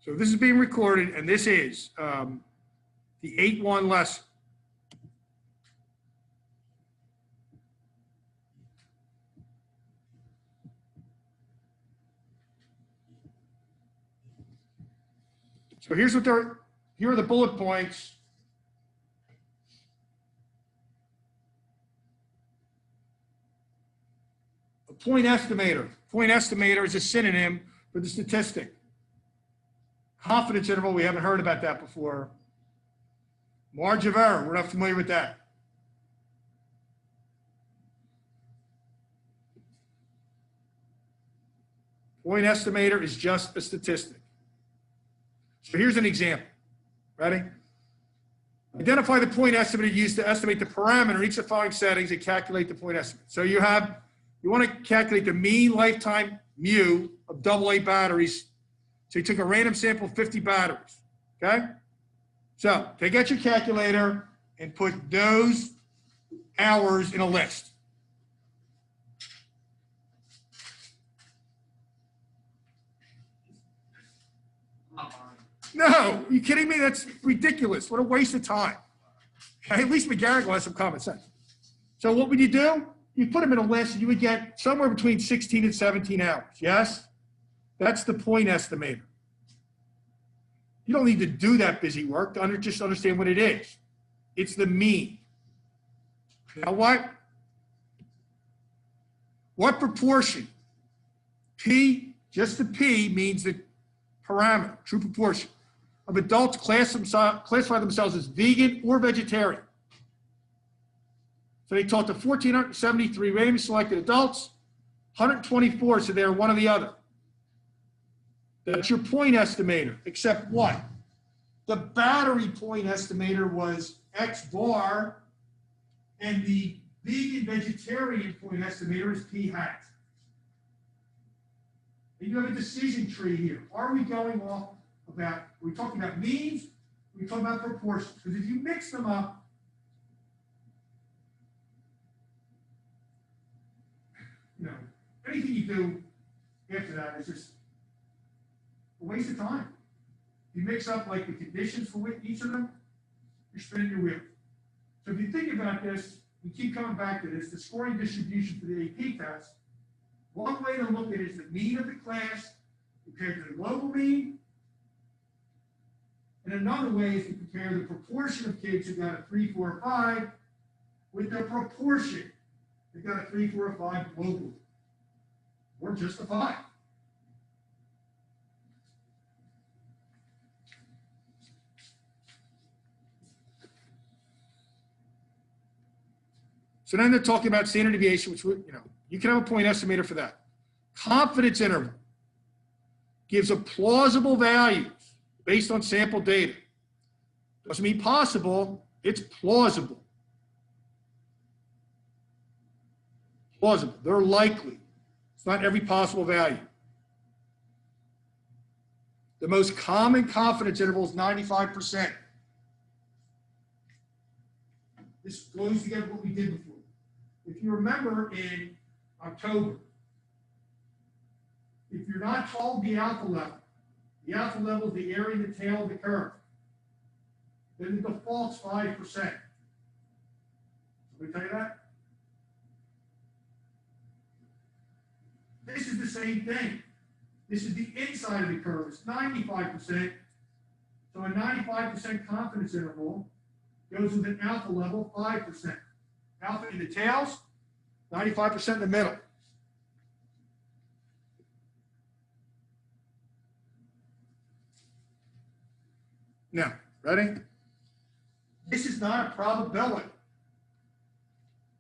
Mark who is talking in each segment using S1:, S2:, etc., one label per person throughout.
S1: So this is being recorded, and this is the 8-1 lesson. So here's what here are the bullet points. A point estimator. Point estimator is a synonym for the statistic. Confidence interval, we haven't heard about that before. Margin of error, we're not familiar with that. Point estimator is just a statistic. So here's an example. Ready? Identify the point estimator used to estimate the parameter in each of the following settings and calculate the point estimate. So you want to calculate the mean lifetime mu of AA batteries. So you took a random sample of 50 batteries, okay? So take out your calculator and put those hours in a list. No, are you kidding me? That's ridiculous. What a waste of time. Okay? At least McGarrigle has some common sense. So what would you do? You put them in a list, and you would get somewhere between 16 and 17 hours, yes? That's the point estimator. You don't need to do that busy work to just understand what it is. It's the mean. Now what proportion? P, just the P means the parameter, true proportion, of adults classify themselves as vegan or vegetarian. So they talked to 1,473 randomly selected adults, 124 said they were one or the other. That's your point estimator, except what? The battery point estimator was X bar, and the vegan vegetarian point estimator is P hat. And you have a decision tree here. Are we going off about, are we talking about means? Are we talking about proportions? Because if you mix them up, anything you do after that is just a waste of time. You mix up like the conditions for each of them, you're spinning your wheel. So if you think about this, we keep coming back to this, the scoring distribution for the AP test. One way to look at it is the mean of the class compared to the global mean. And another way is to compare the proportion of kids who got a 3, 4, or 5 with the proportion that got a 3, 4, or 5 globally, or just a 5. So then they're talking about standard deviation, which you can have a point estimator for that. Confidence interval gives a plausible values based on sample data. Doesn't mean possible, it's plausible. Plausible, they're likely. It's not every possible value. The most common confidence interval is 95%. This goes together with what we did before. If you remember in October, if you're not told the alpha level is the area in the tail of the curve, then the default's 5%. Did we tell you that? This is the same thing. This is the inside of the curve. It's 95%. So a 95% confidence interval goes with an alpha level 5%. Alpha in the tails, 95% in the middle. Now, ready? This is not a probability.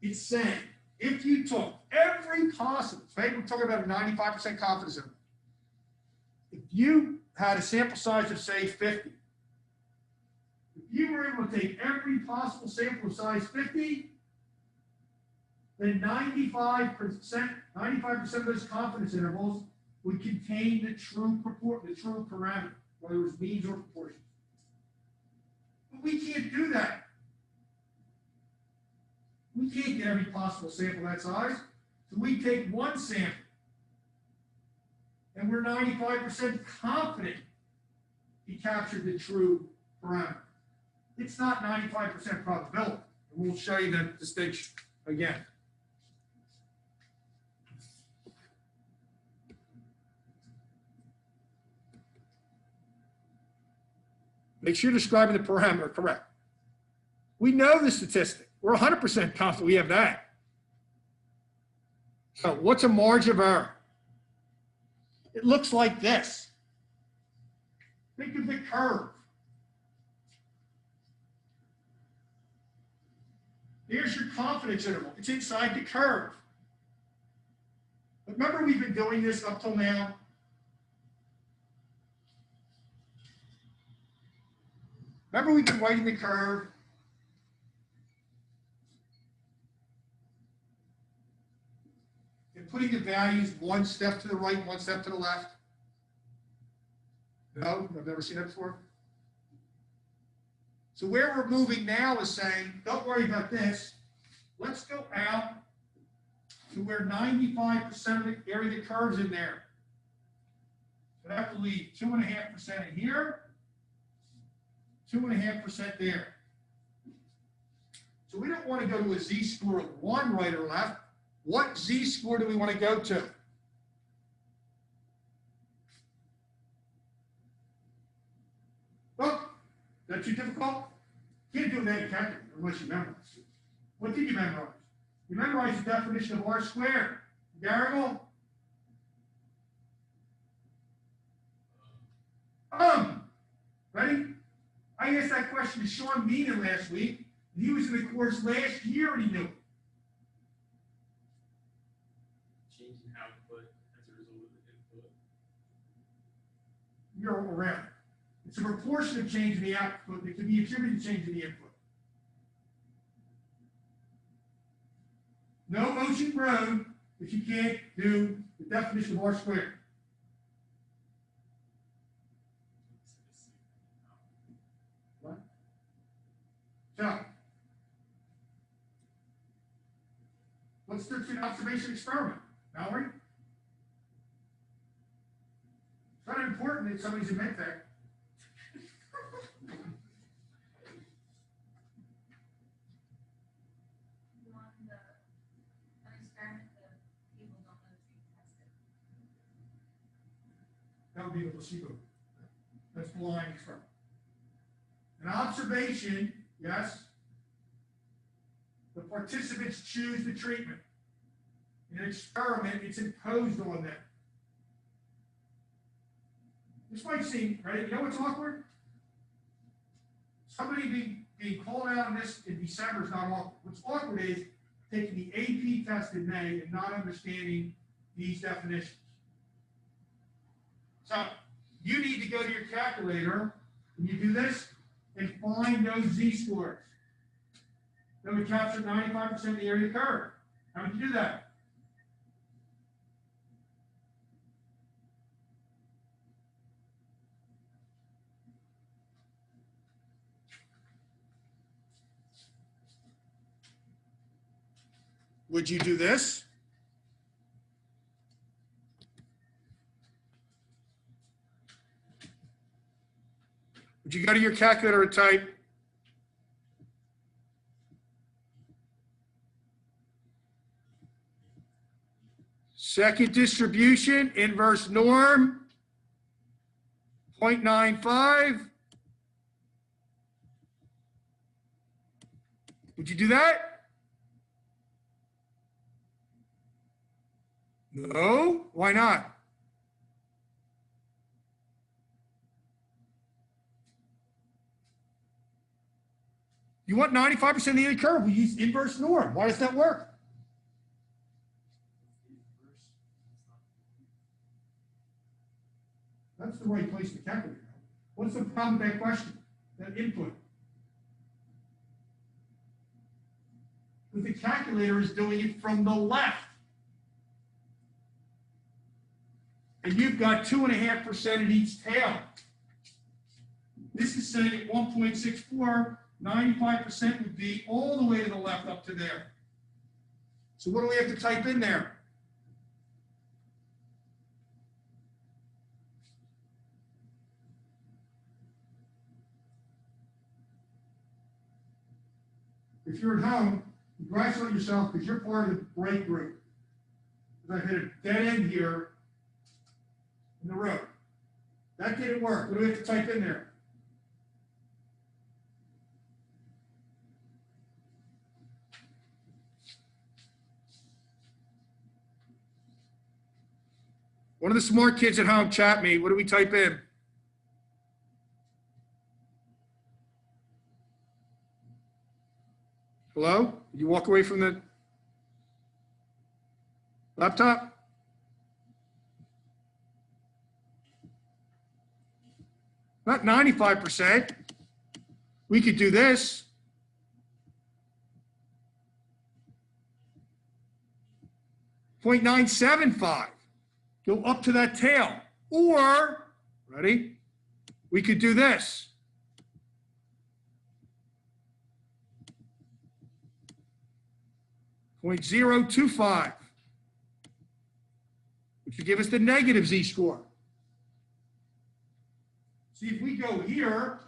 S1: It's saying if you took every possible, right? We're talking about a 95% confidence interval. If you had a sample size of, say, 50, if you were able to take every possible sample of size 50, then 95% of those confidence intervals would contain the true parameter, whether it was means or proportions. But we can't do that. We can't get every possible sample that size. So we take one sample, and we're 95% confident he captured the true parameter. It's not 95% probability. And we'll show you that distinction again. Make sure you're describing the parameter correct. We know the statistic. We're 100% confident we have that. So what's a margin of error? It looks like this. Think of the curve. Here's your confidence interval. It's inside the curve. But remember, we've been doing this up till now. Remember, we've been writing the curve. And putting the values one step to the right, one step to the left. No, I've never seen that before. So where we're moving now is saying, don't worry about this. Let's go out to where 95% of the area of the curve's in there. So that will leave 2.5% in here, 2.5% there. So we don't want to go to a z-score of 1 right or left. What z-score do we want to go to? Oh, that's too difficult? You can't do that in calculus unless you memorize it. What did you memorize? You memorized the definition of R squared. Garrigle? Ready? I asked that question to Sean Meenan last week. He was in the course last year and he knew it.
S2: Change in output as a result of the input.
S1: You're around. It's a proportion of change in the output that can be attributed to change in the input. No motion road if you can't do the definition of R squared. What? So, let's do an observation experiment. Mallory? It's not important that somebody's a medtech. That would be the placebo. That's blind experiment. An observation, yes. The participants choose the treatment. In an experiment, it's imposed on them. This might seem, right? You know what's awkward? Somebody being called out on this in December is not awkward. What's awkward is taking the AP test in May and not understanding these definitions. So you need to go to your calculator, and you do this, and find those z-scores. That would capture 95% of the area curve. How would you do that? Would you do this? Would you go to your calculator and type second distribution, inverse norm, 0.95? Would you do that? No. Why not? You want 95% of the area curve. We use inverse norm. Why does that work? That's the right place to calculate. What's the problem with that question? That input? But the calculator is doing it from the left. And you've got 2.5% in each tail. This is saying at 1.64, 95% would be all the way to the left up to there. So what do we have to type in there? if you're at home, congratulate yourself because you're part of the break group. Because I hit a dead end here in the road. That didn't work. What do we have to type in there? One of the smart kids at home chat me. What do we type in? Hello? Did you walk away from the laptop? Not 95%. We could do this. .975. Go up to that tail. Or, ready? We could do this. .025, which would give us the negative z-score. See, if we go here,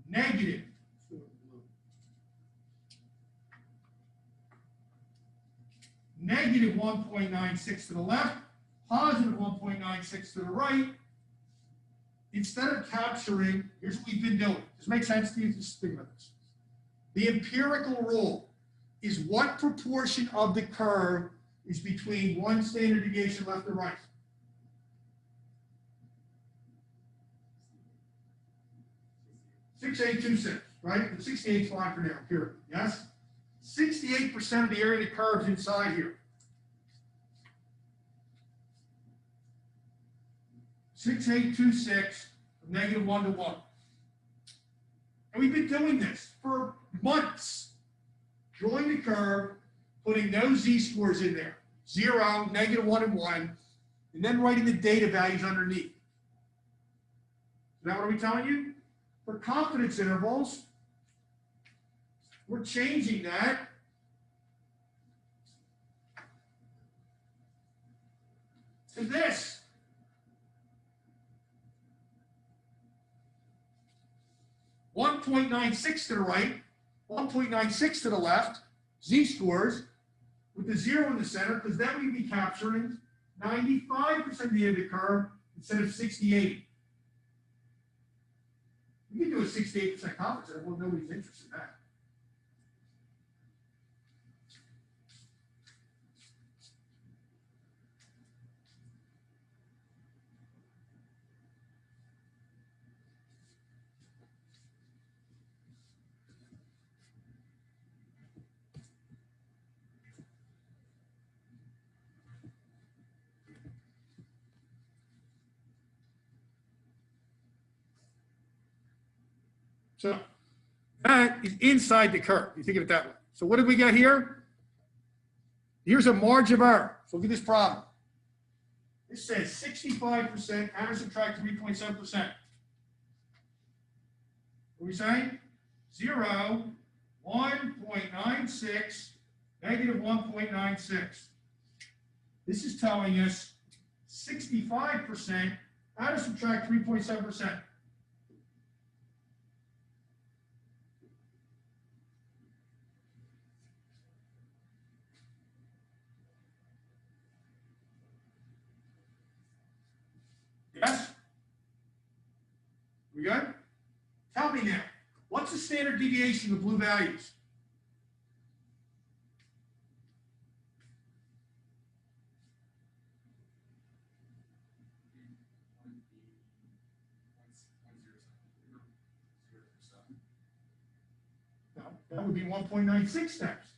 S1: negative. Negative 1.96 to the left, positive 1.96 to the right. Instead of capturing, here's what we've been doing. Does it make sense to you? Just think about this. The empirical rule is what proportion of the curve is between one standard deviation left and right. .6826, right? The 68 is fine for now, period. Yes? 68% of the area of the curve is inside here. 6826 from -1 to 1. And we've been doing this for months. Drawing the curve, putting no z-scores in there. 0, -1, and 1, and then writing the data values underneath. Now what are we telling you? For confidence intervals, we're changing that to this. .96 to the right, 1.96 to the left, z-scores, with the 0 in the center, because then we'd be capturing 95% of the end of the curve instead of 68. You can do a 68% confidence interval, nobody's interested in that. So that is inside the curve. You think of it that way. So what did we get here? Here's a margin of error. So look at this problem. This says 65%, add or subtract 3.7%. What are we saying? 0, 1.96, -1.96. This is telling us 65%, add or subtract 3.7%. Yes? We good? Tell me now, what's the standard deviation of blue values? No, that would be 1.96 steps.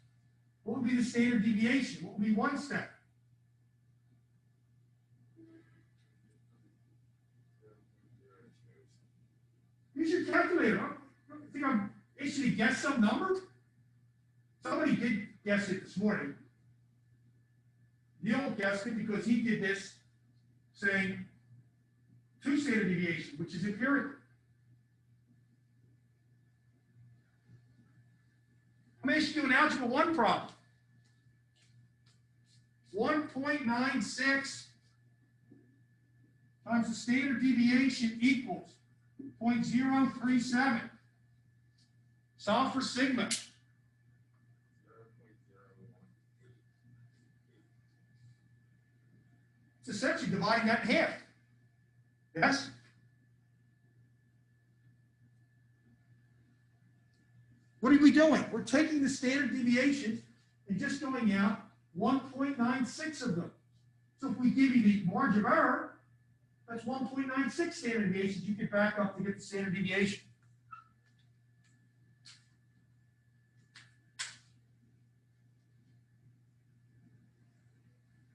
S1: What would be the standard deviation? What would be 1 step? Use your calculator. I think I'm issuing to guess some number. Somebody did guess it this morning. Neil guessed it because he did this saying 2 standard deviation, which is empirical. I'm going to ask you an algebra 1 problem. 1.96 times the standard deviation equals 0.037. Solve for sigma.
S2: 0.01.
S1: It's essentially dividing that in half. Yes? What are we doing? We're taking the standard deviations and just going out 1.96 of them. So if we give you the margin of error, that's 1.96 standard deviations you can back up to get the standard deviation.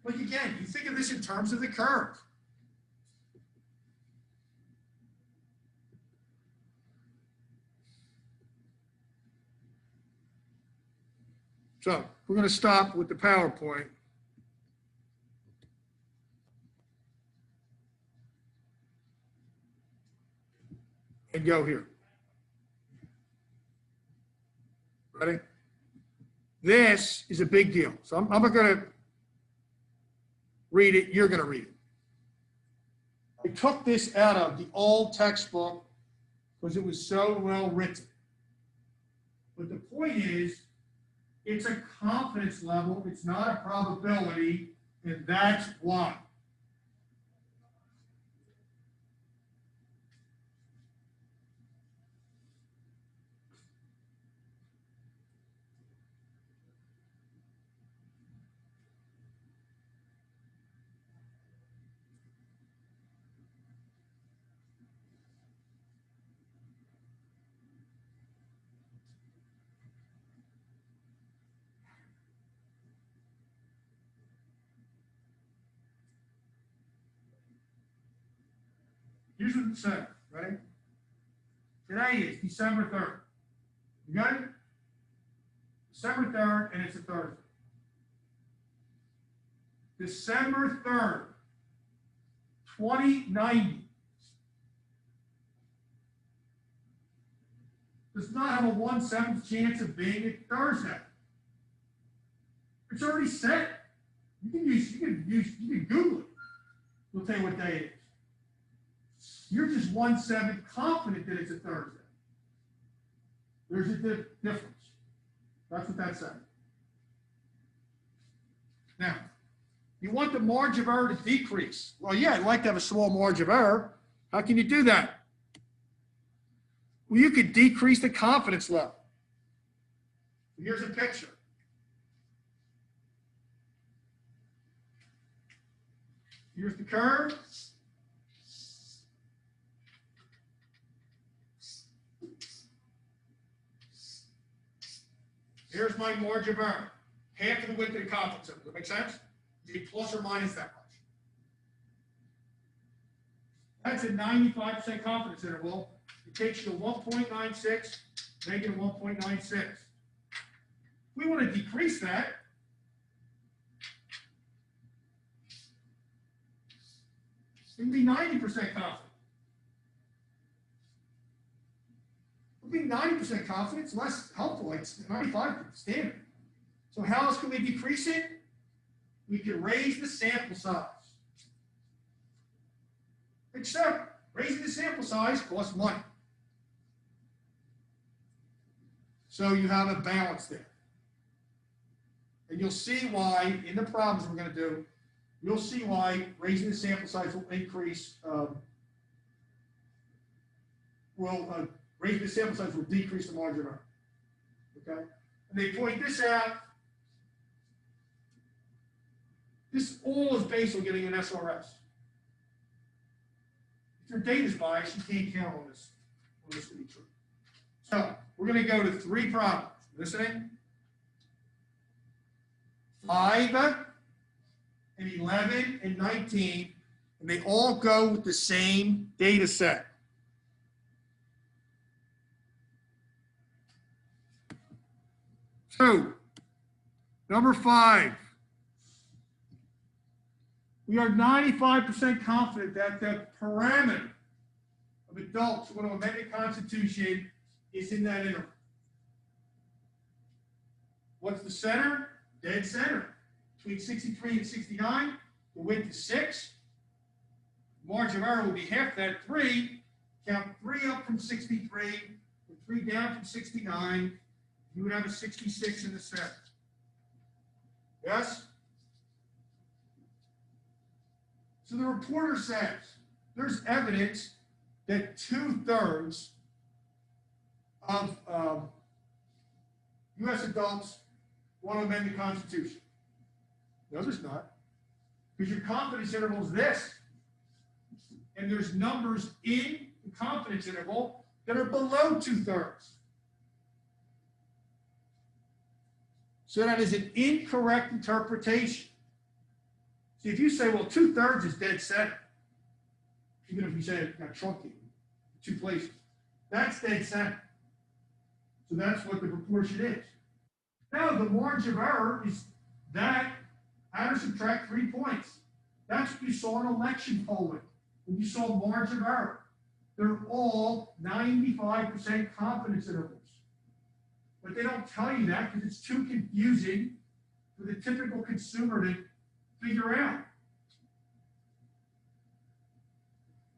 S1: But again, you think of this in terms of the curve. So we're going to stop with the PowerPoint. And go here. Ready? This is a big deal. So I'm not going to read it. You're going to read it. I took this out of the old textbook because it was so well written. But the point is, it's a confidence level. It's not a probability, and that's why. Here's what it said, ready? Today is December 3rd. You got it? December 3rd, and it's a Thursday. December 3rd, 2090 does not have a 1/7 chance of being a Thursday. It's already set. You can Google it. We'll tell you what day it is. You're just 1/7 confident that it's a Thursday. There's a difference. That's what that said. Now, you want the margin of error to decrease. Well, yeah, I'd like to have a small margin of error. How can you do that? Well, you could decrease the confidence level. Here's a picture. Here's the curve. Here's my margin of error. Half of the width of the confidence interval. Does that make sense? Be plus or minus that much. That's a 95% confidence interval. It takes you to 1.96, negative 1.96. If we want to decrease that, it can be 90% confident. Being 90% confident is less helpful. It's 95% standard. So how else can we decrease it? We can raise the sample size. Except raising the sample size costs money. So you have a balance there. And you'll see why, in the problems we're going to do, you'll see why raising the sample size will increase, raising the sample size will decrease the margin of error. Okay? And they point this out. This all is based on getting an SRS. If your data is biased, you can't count on this to be true. So we're going to go to 3 problems. Listening? 5 and 11 and 19, and they all go with the same data set. So, number 5. We are 95% confident that the parameter of adults who want to amend the Constitution is in that interval. What's the center? Dead center. Between 63 and 69, the width is 6. Margin of error will be half that, 3. Count 3 up from 63. 3 down from 69, you would have a 66 in the center. Yes? So the reporter says there's evidence that 2/3 of U.S. adults want to amend the Constitution. No, there's not. Because your confidence interval is this. And there's numbers in the confidence interval that are below 2/3. So that is an incorrect interpretation. See, if you say, well, 2/3 is dead center, even if you say it got truncated, 2 places, that's dead center. So that's what the proportion is. Now, the margin of error is that add or subtract 3 points. That's what you saw in election polling. When you saw margin of error, they're all 95% confidence intervals. But they don't tell you that because it's too confusing for the typical consumer to figure out.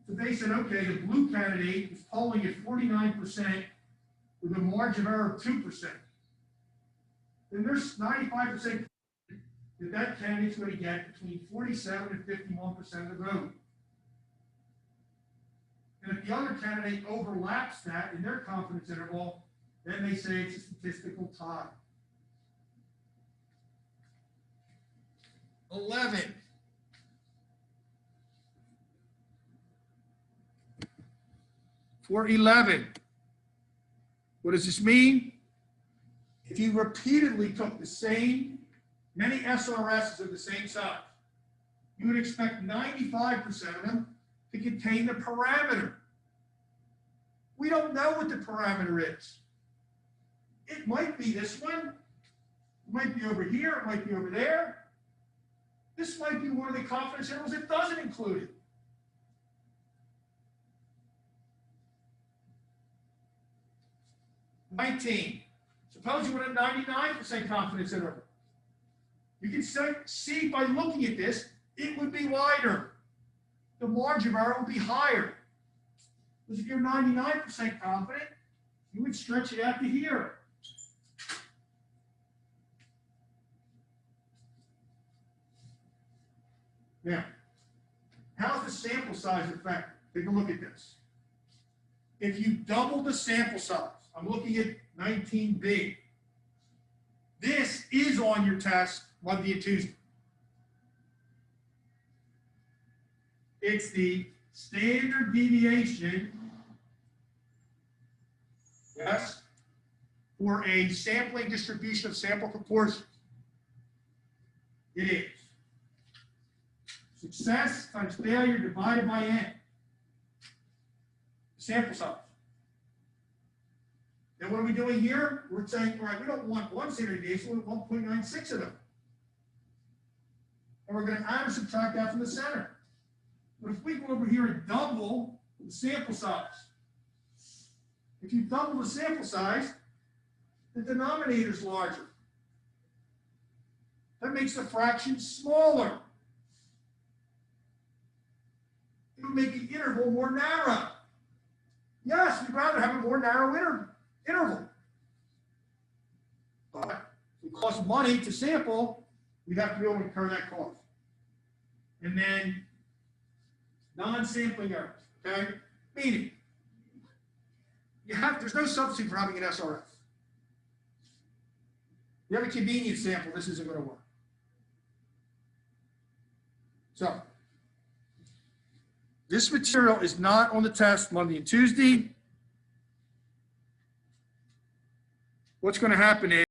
S1: So they said, okay, the blue candidate is polling at 49% with a margin of error of 2%. Then there's 95% that candidate's going to get between 47 and 51% of the vote. And if the other candidate overlaps that in their confidence interval, then they say it's a statistical tie. 11. For 11, what does this mean? If you repeatedly took the same, many SRSs of the same size, you would expect 95% of them to contain the parameter. We don't know what the parameter is. It might be this one. It might be over here. It might be over there. This might be one of the confidence intervals that doesn't include it. $19. Suppose you want a 99% confidence interval. You can see by looking at this, it would be wider. The margin of error would be higher. Because if you're 99% confident, you would stretch it out to here. Now, how's the sample size affected? Take a look at this. If you double the sample size, I'm looking at 19B. This is on your test Monday and Tuesday. It's the standard deviation, yes, for a sampling distribution of sample proportions. It is success times failure divided by n. Sample size. And what are we doing here? We're saying, all right, we don't want one standard deviation, we want 1.96 of them. And we're going to add or subtract that from the center. But if we go over here and double the sample size, if you double the sample size, the denominator is larger. That makes the fraction smaller. It would make the interval more narrow. Yes, we'd rather have a more narrow interval. But if it costs money to sample, we'd have to be able to incur that cost. And then non-sampling errors, okay? Meaning, there's no substitute for having an SRS. You have a convenience sample, this isn't going to work. So, this material is not on the test Monday and Tuesday. What's going to happen is